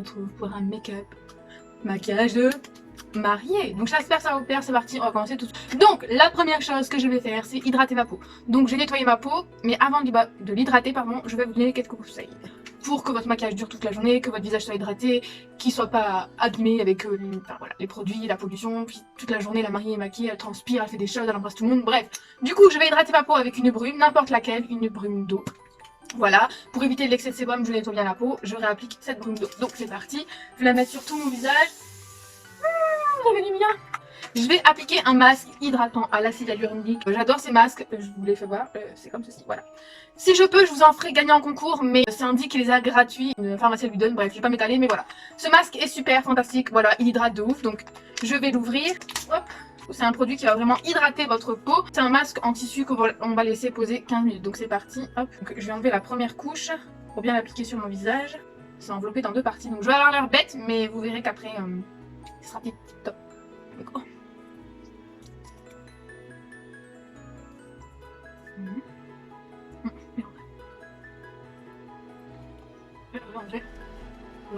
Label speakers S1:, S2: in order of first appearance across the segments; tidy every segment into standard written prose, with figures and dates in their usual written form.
S1: retrouve pour un make-up, maquillage de mariée. Donc j'espère que ça va vous plaire, c'est parti, on va commencer tout de suite. Donc la première chose que je vais faire, c'est hydrater ma peau. Donc j'ai nettoyé ma peau, mais avant de l'hydrater, pardon, je vais vous donner quelques conseils. Pour que votre maquillage dure toute la journée, que votre visage soit hydraté, qu'il soit pas abîmé avec voilà, les produits, la pollution, puis toute la journée la mariée est maquillée, elle transpire, elle fait des choses, elle embrasse tout le monde, bref. Du coup je vais hydrater ma peau avec une brume, n'importe laquelle, une brume d'eau. Voilà, pour éviter l'excès de sébum, je nettoie bien la peau, je réapplique cette brume d'eau. Donc c'est parti, je vais la mettre sur tout mon visage. J'avais du bien. Je vais appliquer un masque hydratant à l'acide hyaluronique. J'adore ces masques, je vous les fais voir, c'est comme ceci, voilà. Si je peux, je vous en ferai gagner en concours, mais c'est un dit qu'il les a gratuits, une pharmacienne lui donne, bref, je vais pas m'étaler, mais voilà. Ce masque est super, fantastique, voilà, il hydrate de ouf, donc je vais l'ouvrir, hop. C'est un produit qui va vraiment hydrater votre peau. C'est un masque en tissu qu'on va laisser poser 15 minutes, donc c'est parti, hop. Donc, je vais enlever la première couche pour bien l'appliquer sur mon visage. C'est enveloppé dans deux parties, donc je vais avoir l'air bête, mais vous verrez qu'après, ce sera tip top. Donc,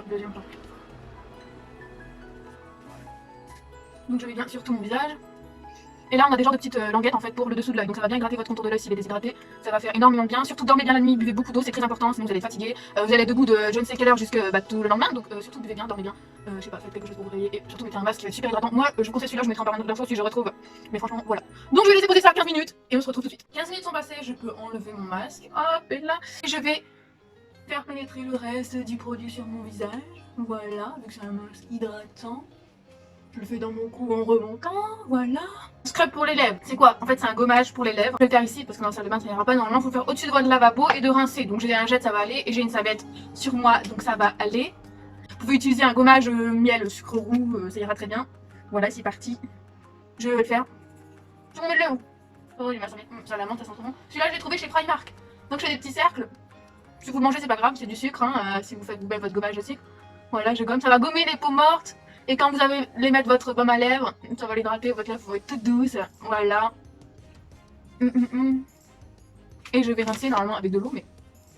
S1: deuxième partie. Donc je vais bien sur tout mon visage. Et là on a des genres de petites languettes en fait pour le dessous de l'œil. Donc ça va bien hydrater votre contour de l'œil s'il est déshydraté. Ça va faire énormément de bien. Surtout dormez bien la nuit, buvez beaucoup d'eau, c'est très important, sinon vous allez être fatigué. Vous allez être debout de je ne sais quelle heure jusqu'à tout le lendemain. Donc surtout buvez bien, dormez bien. Je sais pas, faites quelque chose pour vous réveiller. Et surtout mettez un masque qui va être super hydratant. Moi je vous conseille celui-là, je mettrai en permanence d'infos si je retrouve. Mais franchement voilà. Donc je vais laisser poser ça 15 minutes et on se retrouve tout de suite. 15 minutes sont passées, je peux enlever mon masque. Hop et là. Et je vais faire pénétrer le reste du produit sur mon visage. Voilà, vu que c'est un masque hydratant. Je le fais dans mon cou en remontant, voilà. Scrub pour les lèvres, c'est quoi? En fait c'est un gommage pour les lèvres. Je vais le faire ici parce que dans la salle de bain ça ira pas. Normalement il faut le faire au-dessus de votre lavabo et de rincer. Donc j'ai des lingettes, ça va aller. Et j'ai une serviette sur moi, donc ça va aller. Vous pouvez utiliser un gommage miel, sucre roux, ça ira très bien. Voilà, c'est parti. Je vais le faire. Je vous mets le où? Oh il m'a semblé, ça la menthe, ça sent trop bon. Celui-là je l'ai trouvé chez Primark. Donc je fais des petits cercles. Si vous le mangez c'est pas grave, c'est du sucre, hein, si vous faites vous-même votre gommage de sucre. Voilà, je gomme, ça va gommer les peaux mortes. Et quand vous allez mettre votre baume à lèvres, ça va l'hydrater, votre lèvre va être toute douce. Voilà. Et je vais rincer normalement avec de l'eau, mais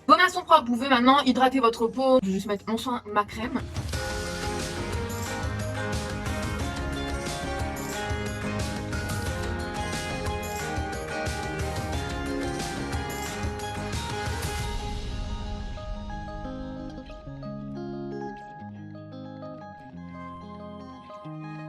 S1: gommer à son propre. Vous pouvez maintenant hydrater votre peau. Je vais juste mettre mon soin, ma crème.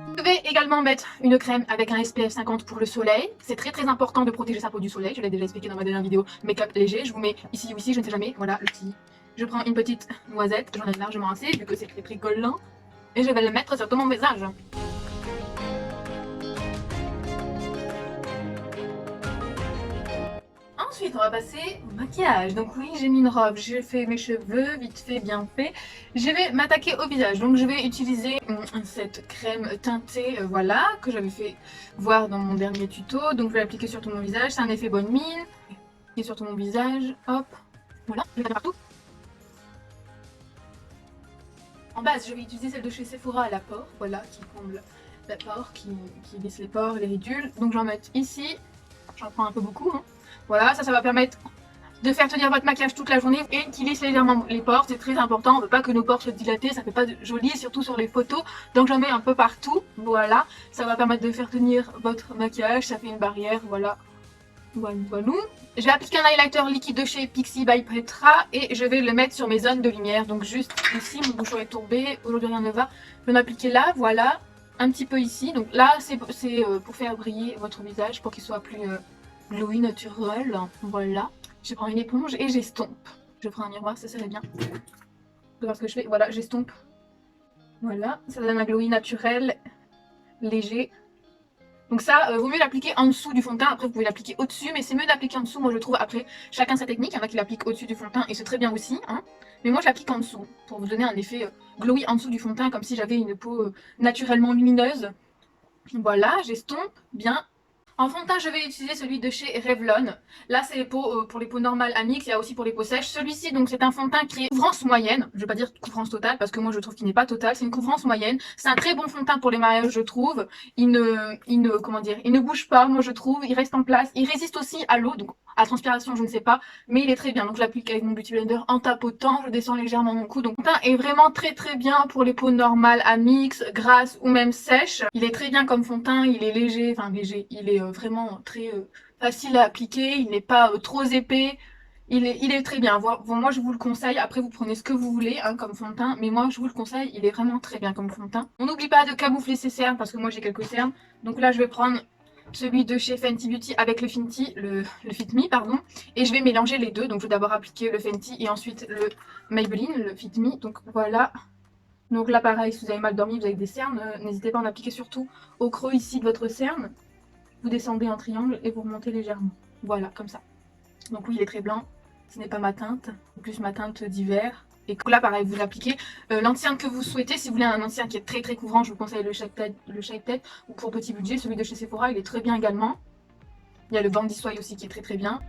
S1: Vous pouvez également mettre une crème avec un SPF 50 pour le soleil. C'est très important de protéger sa peau du soleil. Je l'ai déjà expliqué dans ma dernière vidéo make-up léger. Je vous mets ici ou ici, je ne sais jamais. Voilà le petit. Je prends une petite noisette, j'en ai largement assez vu que c'est très collant. Et je vais le mettre sur tout mon visage. Ensuite, on va passer au maquillage. Donc oui, j'ai mis une robe, j'ai fait mes cheveux, vite fait, bien fait. Je vais m'attaquer au visage. Donc je vais utiliser cette crème teintée, voilà, que j'avais fait voir dans mon dernier tuto. Donc je vais l'appliquer sur tout mon visage. C'est un effet bonne mine. Et sur tout mon visage, hop, voilà, je vais faire partout. En base, je vais utiliser celle de chez Sephora à la pore, voilà, qui comble la pore, qui lisse les pores, les ridules. Donc j'en mets ici, j'en prends un peu beaucoup, hein. Voilà, ça va permettre de faire tenir votre maquillage toute la journée et qui lisse légèrement les pores, c'est très important, on veut pas que nos pores soient dilatés, ça fait pas joli, surtout sur les photos, donc j'en mets un peu partout, voilà, ça va permettre de faire tenir votre maquillage, ça fait une barrière, voilà, voilà. Je vais appliquer un highlighter liquide de chez Pixi by Petra et je vais le mettre sur mes zones de lumière, donc juste ici, mon bouchon est tourbé, aujourd'hui rien ne va, je vais m'appliquer là, voilà, un petit peu ici, donc là c'est pour faire briller votre visage, pour qu'il soit plus glowy naturel, voilà. Je prends une éponge et j'estompe. Je prends un miroir, ça serait bien de voir ce que je fais. Voilà, j'estompe. Voilà, ça donne un glowy naturel, léger. Donc ça, vaut mieux l'appliquer en dessous du fond de teint. Après, vous pouvez l'appliquer au-dessus, mais c'est mieux d'appliquer en dessous. Moi, je trouve, après, chacun sa technique. Il y en a qui l'appliquent au-dessus du fond de teint et c'est très bien aussi, hein. Mais moi, je l'applique en dessous pour vous donner un effet glowy en dessous du fond de teint, comme si j'avais une peau naturellement lumineuse. Voilà, j'estompe bien. En fond de teint, je vais utiliser celui de chez Revlon. Là, c'est pour les peaux normales à mix, il y a aussi pour les peaux sèches. Celui-ci, donc, c'est un fond de teint qui est couvrance moyenne. Je vais pas dire couvrance totale parce que moi, je trouve qu'il n'est pas total. C'est une couvrance moyenne. C'est un très bon fond de teint pour les mariages, je trouve. Comment dire, il ne bouge pas, moi, je trouve. Il reste en place. Il résiste aussi à l'eau, donc à transpiration, je ne sais pas, mais il est très bien. Donc, je l'applique avec mon Beauty Blender en tapotant. Je descends légèrement mon cou. Donc, le teint est vraiment très très bien pour les peaux normales à mix, grasses ou même sèches. Il est très bien comme fond de teint. Il est léger, enfin léger. Il est vraiment très facile à appliquer, il n'est pas trop épais, il est très bien. Moi je vous le conseille, après vous prenez ce que vous voulez hein, comme fond de teint, mais moi je vous le conseille, il est vraiment très bien comme fond de teint. On n'oublie pas de camoufler ses cernes parce que moi j'ai quelques cernes, donc là je vais prendre celui de chez Fenty Beauty avec le Fit Me, pardon, et je vais mélanger les deux. Donc je vais d'abord appliquer le Fenty et ensuite le Maybelline, le Fit Me, donc voilà. Donc là pareil, si vous avez mal dormi, vous avez des cernes, n'hésitez pas à en appliquer surtout au creux ici de votre cerne. Vous descendez en triangle et vous remontez légèrement. Voilà, comme ça. Donc oui, il est très blanc. Ce n'est pas ma teinte, plus ma teinte d'hiver. Et là, pareil, vous l'appliquez. L'antenne que vous souhaitez, si vous voulez un ancien qui est très très couvrant, je vous conseille le Shape Tape. Ou pour petit budget, celui de chez Sephora, il est très bien également. Il y a le Bandy Soy aussi qui est très très bien.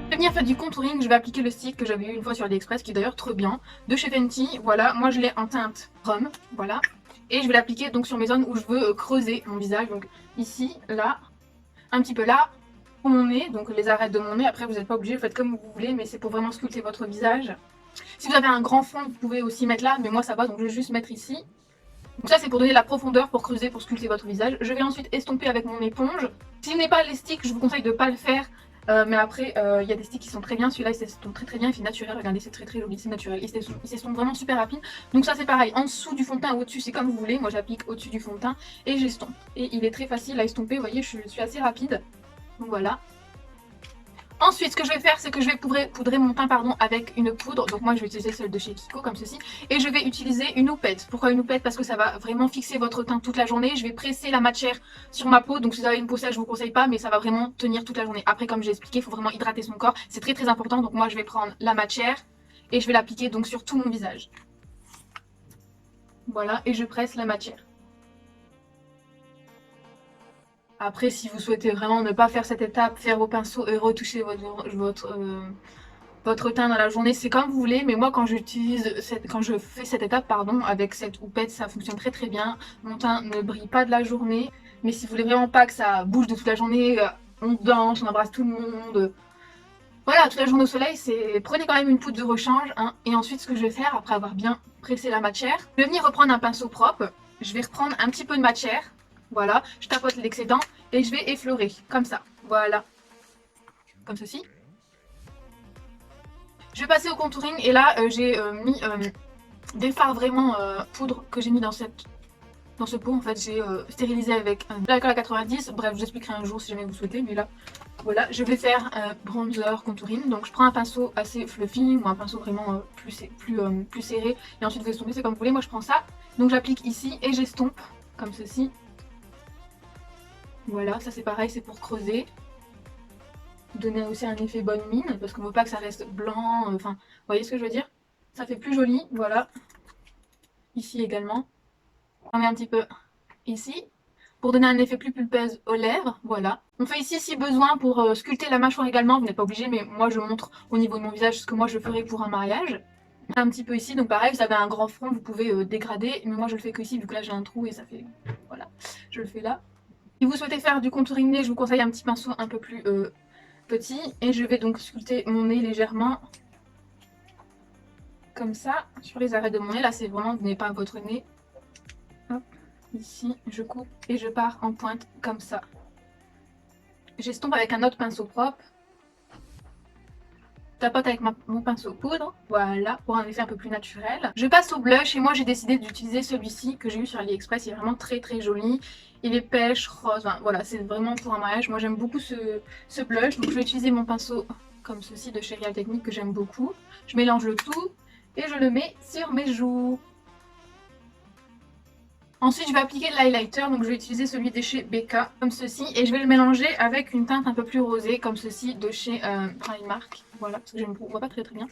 S1: Je vais venir faire du contouring, je vais appliquer le stick que j'avais eu une fois sur AliExpress, qui est d'ailleurs trop bien, de chez Fenty. Voilà, moi je l'ai en teinte rhum, voilà. Et je vais l'appliquer donc sur mes zones où je veux creuser mon visage, donc ici, là, un petit peu là, pour mon nez, donc les arêtes de mon nez. Après vous n'êtes pas obligé, vous faites comme vous voulez, mais c'est pour vraiment sculpter votre visage. Si vous avez un grand fond, vous pouvez aussi mettre là, mais moi ça va, donc je vais juste mettre ici. Donc ça c'est pour donner de la profondeur, pour creuser, pour sculpter votre visage. Je vais ensuite estomper avec mon éponge. Si vous n'avez pas les sticks, je vous conseille de ne pas le faire. Mais après, il y a des sticks qui sont très bien. Celui-là, il s'estompe très très bien. Il fait naturel. Regardez, c'est très très joli. C'est naturel. Il s'estompe vraiment super rapide. Donc ça, c'est pareil. En dessous du fond de teint ou au-dessus, c'est comme vous voulez. Moi, j'applique au-dessus du fond de teint et j'estompe. Et il est très facile à estomper. Vous voyez, je suis assez rapide. Donc voilà. Ensuite, ce que je vais faire, c'est que je vais poudrer mon teint avec une poudre. Donc moi, je vais utiliser celle de chez Kiko, comme ceci. Et je vais utiliser une houppette. Pourquoi une houppette? Parce que ça va vraiment fixer votre teint toute la journée. Je vais presser la matière sur ma peau. Donc si vous avez une peau sèche, je vous conseille pas, mais ça va vraiment tenir toute la journée. Après, comme j'ai expliqué, il faut vraiment hydrater son corps. C'est très très important. Donc moi, je vais prendre la matière et je vais l'appliquer donc sur tout mon visage. Voilà, et je presse la matière. Après, si vous souhaitez vraiment ne pas faire cette étape, faire vos pinceaux et retoucher votre teint dans la journée, c'est comme vous voulez. Mais moi, quand je fais cette étape, pardon, avec cette houppette, ça fonctionne très très bien. Mon teint ne brille pas de la journée. Mais si vous voulez vraiment pas que ça bouge de toute la journée, on danse, on embrasse tout le monde. Voilà, toute la journée au soleil, prenez quand même une poudre de rechange. Hein, et ensuite, ce que je vais faire, après avoir bien pressé la matière, je vais venir reprendre un pinceau propre. Je vais reprendre un petit peu de matière. Voilà, je tapote l'excédent et je vais effleurer, comme ça. Voilà, comme ceci. Je vais passer au contouring et là, j'ai mis des fards vraiment poudre que j'ai mis dans ce pot. En fait, j'ai stérilisé avec de l'alcool à 90. Bref, j'expliquerai un jour si jamais vous souhaitez, mais là, voilà, je vais faire bronzer contouring. Donc, je prends un pinceau assez fluffy ou un pinceau vraiment plus serré. Et ensuite, vous estompez, c'est comme vous voulez. Moi, je prends ça. Donc, j'applique ici et j'estompe comme ceci. Voilà, ça c'est pareil, c'est pour creuser. Donner aussi un effet bonne mine, parce qu'on ne veut pas que ça reste blanc. Enfin, vous voyez ce que je veux dire? Ça fait plus joli, voilà. Ici également. On met un petit peu ici, pour donner un effet plus pulpeuse aux lèvres, voilà. On fait ici si besoin pour sculpter la mâchoire également, vous n'êtes pas obligé, mais moi je montre au niveau de mon visage ce que moi je ferais pour un mariage. Un petit peu ici, donc pareil, vous avez un grand front, vous pouvez dégrader, mais moi je le fais que ici, vu que là j'ai un trou et ça fait... Voilà, je le fais là. Si vous souhaitez faire du contouring nez, je vous conseille un petit pinceau un peu plus petit. Et je vais donc sculpter mon nez légèrement. Comme ça, sur les arrêts de mon nez. Là, c'est vraiment, vous n'avez pas votre nez. Hop, ici, je coupe et je pars en pointe comme ça. J'estompe avec un autre pinceau propre. Tapote avec mon pinceau poudre, voilà, pour un effet un peu plus naturel. Je passe au blush et moi j'ai décidé d'utiliser celui-ci que j'ai eu sur AliExpress, il est vraiment très très joli. Il est pêche, rose, enfin, voilà, c'est vraiment pour un mariage. Moi j'aime beaucoup ce blush, donc je vais utiliser mon pinceau comme ceci de chez Real Techniques que j'aime beaucoup. Je mélange le tout et je le mets sur mes joues. Ensuite, je vais appliquer de l'highlighter, donc je vais utiliser celui de chez Becca, comme ceci, et je vais le mélanger avec une teinte un peu plus rosée, comme ceci, de chez Primark. Voilà, parce que je ne vois pas très très bien.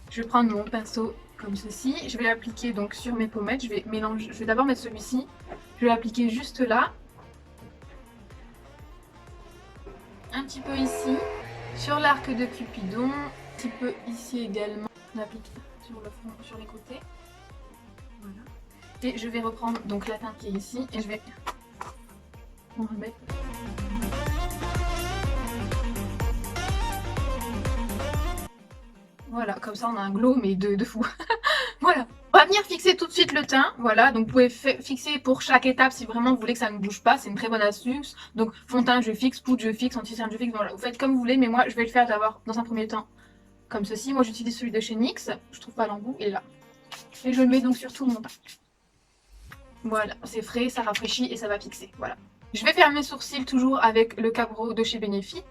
S1: Je vais prendre mon pinceau comme ceci. Je vais l'appliquer donc sur mes pommettes. Je vais mélanger. Je vais d'abord mettre celui-ci. Je vais l'appliquer juste là. Un petit peu ici. Sur l'arc de Cupidon. Un petit peu ici également. On applique sur le front, sur les côtés. Voilà. Et je vais reprendre donc la teinte qui est ici. Et je vais en remettre. Voilà, comme ça on a un glow mais de fou. Voilà. On va venir fixer tout de suite le teint. Voilà, donc vous pouvez fixer pour chaque étape si vraiment vous voulez que ça ne bouge pas. C'est une très bonne astuce. Donc fond de teint je fixe, poudre je fixe, anti-cerne je fixe. Voilà, vous faites comme vous voulez, mais moi je vais le faire d'abord dans un premier temps comme ceci. Moi j'utilise celui de chez NYX. Je trouve pas l'embout, il est là. Et je le mets donc sur tout mon teint. Voilà, c'est frais, ça rafraîchit et ça va fixer. Voilà. Je vais faire mes sourcils toujours avec le Cabro de chez Benefit.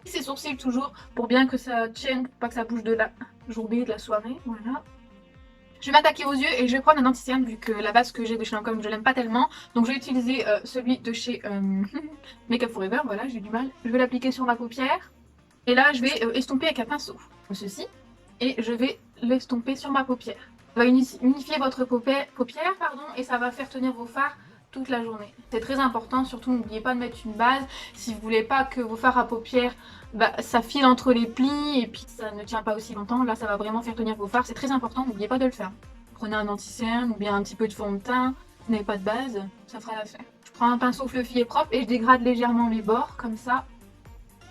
S1: Ces sourcils toujours pour bien que ça tienne, pour pas que ça bouge de la journée, de la soirée. Voilà. Je vais m'attaquer aux yeux et je vais prendre un anti-cerne vu que la base que j'ai de chez Lancôme je l'aime pas tellement. Donc je vais utiliser celui de chez Make Up For Ever. Voilà, j'ai du mal. Je vais l'appliquer sur ma paupière. Et là je vais estomper avec un pinceau, comme ceci. Et je vais l'estomper sur ma paupière. Ça va unifier votre paupière et ça va faire tenir vos fards toute la journée. C'est très important, surtout n'oubliez pas de mettre une base. Si vous voulez pas que vos fards à paupières, ça file entre les plis et puis ça ne tient pas aussi longtemps. Là ça va vraiment faire tenir vos fards, c'est très important, n'oubliez pas de le faire. Prenez un anti-cerne ou bien un petit peu de fond de teint, vous n'avez pas de base, ça fera l'affaire. Je prends un pinceau fluffy et propre et je dégrade légèrement les bords comme ça.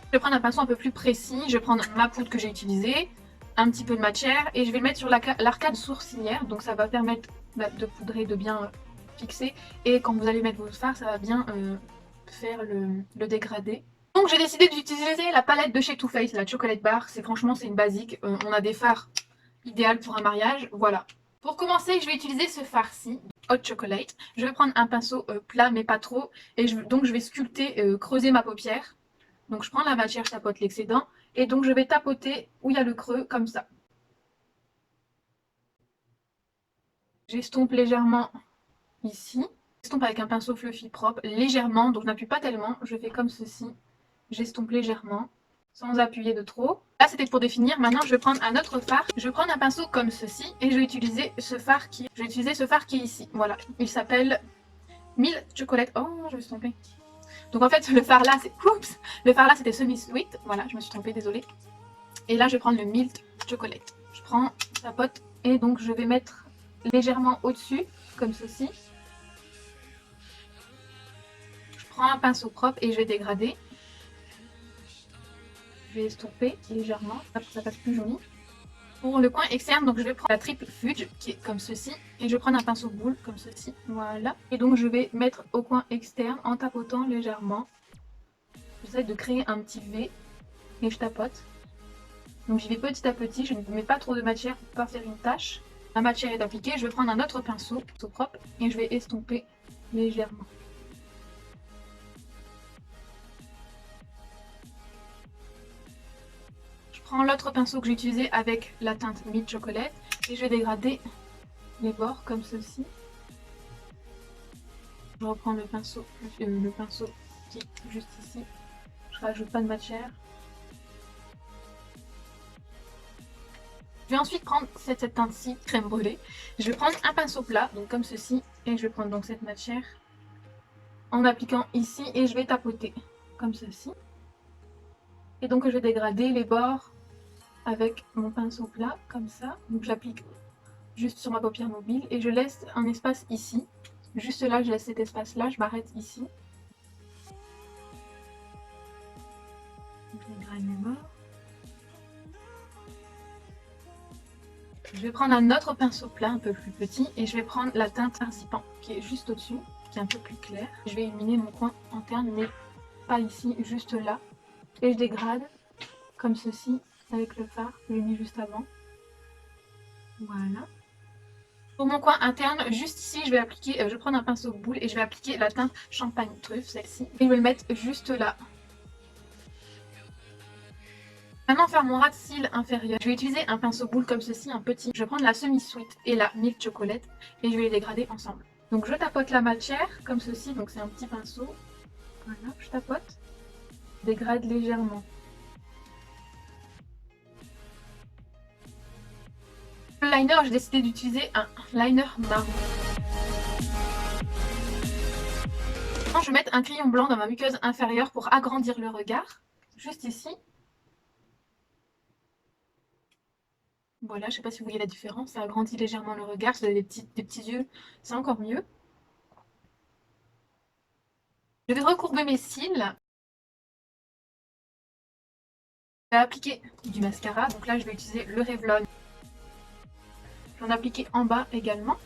S1: Je vais prendre un pinceau un peu plus précis, je vais prendre ma poudre que j'ai utilisée, un petit peu de matière et je vais le mettre sur l'arcade sourcilière, donc ça va permettre de poudrer, de bien fixer, et quand vous allez mettre vos fards ça va bien faire le dégradé. Donc j'ai décidé d'utiliser la palette de chez Too Faced, la Chocolate Bar. Franchement c'est une basique, on a des fards idéal pour un mariage, voilà. Pour commencer je vais utiliser ce fard-ci, Hot Chocolate. Je vais prendre un pinceau plat mais pas trop, et donc je vais sculpter, creuser ma paupière. Donc je prends la matière, je tapote l'excédent, et donc je vais tapoter où il y a le creux, comme ça. J'estompe légèrement ici. J'estompe avec un pinceau fluffy propre, légèrement, donc je n'appuie pas tellement. Je fais comme ceci. J'estompe légèrement, sans appuyer de trop. Là c'était pour définir, maintenant je vais prendre un autre fard. Je vais prendre un pinceau comme ceci, et je vais utiliser ce fard qui est ici. Voilà, il s'appelle Milk Chocolate. Oh, je me suis trompée. Donc en fait le fard là, oups, le fard là c'était Semi Sweet. Voilà, je me suis trompée, désolée. Et là je vais prendre le Milk Chocolate. Je prends la pote et donc je vais mettre légèrement au-dessus, comme ceci. Je prends un pinceau propre et je vais dégrader. Je vais estomper légèrement pour que ça fasse plus joli. Pour le coin externe, donc je vais prendre la triple fudge qui est comme ceci. Et je vais prendre un pinceau boule comme ceci. Voilà. Et donc je vais mettre au coin externe en tapotant légèrement. J'essaie de créer un petit V et je tapote. Donc j'y vais petit à petit, je ne mets pas trop de matière pour ne pas faire une tache. La matière est appliquée, je vais prendre un autre pinceau propre et je vais estomper légèrement. Je prends l'autre pinceau que j'ai utilisé avec la teinte Milk Chocolate et je vais dégrader les bords comme ceci. Je reprends le pinceau qui est juste ici. Je rajoute pas de matière. Je vais ensuite prendre cette teinte-ci, crème brûlée. Je vais prendre un pinceau plat, donc comme ceci, et je vais prendre donc cette matière en appliquant ici et je vais tapoter comme ceci. Et donc je vais dégrader les bords avec mon pinceau plat, comme ça. Donc j'applique juste sur ma paupière mobile et je laisse un espace ici. Juste là, je laisse cet espace-là, je m'arrête ici. Je dégrade les bords. Je vais prendre un autre pinceau plat un peu plus petit et je vais prendre la teinte Incipant qui est juste au-dessus, qui est un peu plus claire. Je vais illuminer mon coin interne mais pas ici, juste là. Et je dégrade comme ceci avec le fard que j'ai mis juste avant. Voilà. Pour mon coin interne, juste ici, je vais appliquer, je vais prendre un pinceau boule et je vais appliquer la teinte Champagne Truffe, celle-ci. Et je vais le mettre juste là. Maintenant faire mon ras de cils inférieur, je vais utiliser un pinceau boule comme ceci, un petit. Je vais prendre la Semi Sweet et la Milk Chocolate et je vais les dégrader ensemble. Donc je tapote la matière comme ceci, donc c'est un petit pinceau. Voilà, je tapote, dégrade légèrement. Le liner, j'ai décidé d'utiliser un liner marron. Maintenant, je vais mettre un crayon blanc dans ma muqueuse inférieure pour agrandir le regard, juste ici. Voilà, je sais pas si vous voyez la différence, ça agrandit légèrement le regard. Si vous avez des petits yeux, c'est encore mieux. Je vais recourber mes cils. Je vais appliquer du mascara, donc là je vais utiliser le Revlon. J'en ai appliqué en bas également.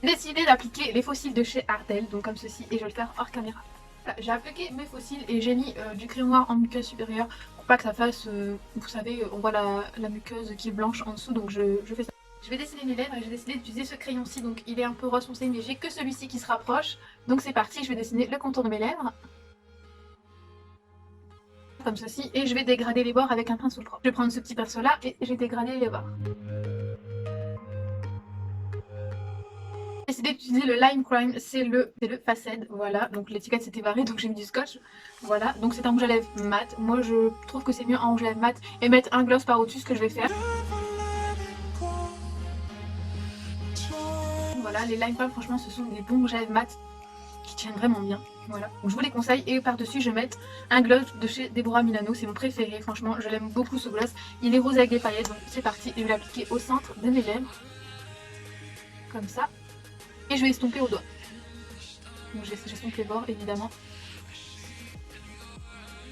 S1: J'ai décidé d'appliquer les faux cils de chez Ardell, donc comme ceci, et je vais le faire hors caméra. J'ai appliqué mes faux cils et j'ai mis du crayon noir en muqueuse supérieure pour pas que ça fasse, vous savez, on voit la muqueuse qui est blanche en dessous, donc je fais ça. Je vais dessiner mes lèvres et j'ai décidé d'utiliser ce crayon-ci, donc il est un peu rose foncé, mais j'ai que celui-ci qui se rapproche. Donc c'est parti, je vais dessiner le contour de mes lèvres. Comme ceci, et je vais dégrader les bords avec un pinceau propre. Je vais prendre ce petit pinceau là et je vais dégrader les bords. J'ai décidé d'utiliser le Lime Crime, c'est le Faced, voilà, donc l'étiquette s'était barrée donc j'ai mis du scotch, voilà, donc c'est un rouge à lèvres mat. Moi je trouve que c'est mieux un rouge à lèvres mat et mettre un gloss par au-dessus, ce que je vais faire. Voilà, les Lime Crime franchement ce sont des bons rouges à lèvres mat qui tiennent vraiment bien, voilà, donc je vous les conseille. Et par dessus je vais mettre un gloss de chez Deborah Milano, c'est mon préféré, franchement je l'aime beaucoup ce gloss, il est rose avec des paillettes, donc c'est parti, et je vais l'appliquer au centre de mes lèvres, comme ça. Et je vais estomper au doigt. Donc j'estompe les bords évidemment.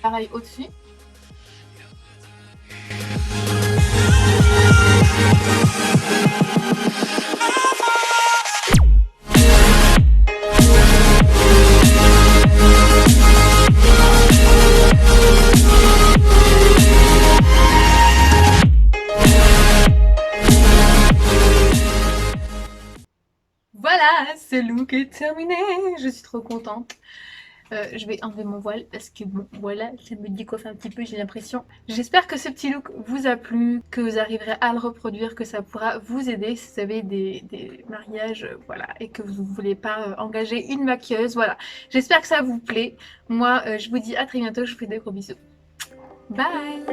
S1: Pareil au-dessus. Voilà, ce look est terminé. Je suis trop contente. Je vais enlever mon voile parce que bon voilà, ça me décoiffe un petit peu, j'ai l'impression. J'espère que ce petit look vous a plu, que vous arriverez à le reproduire, que ça pourra vous aider si vous avez des mariages, voilà, et que vous ne voulez pas engager une maquilleuse, voilà. J'espère que ça vous plaît. Moi je vous dis à très bientôt, je vous fais des gros bisous. Bye.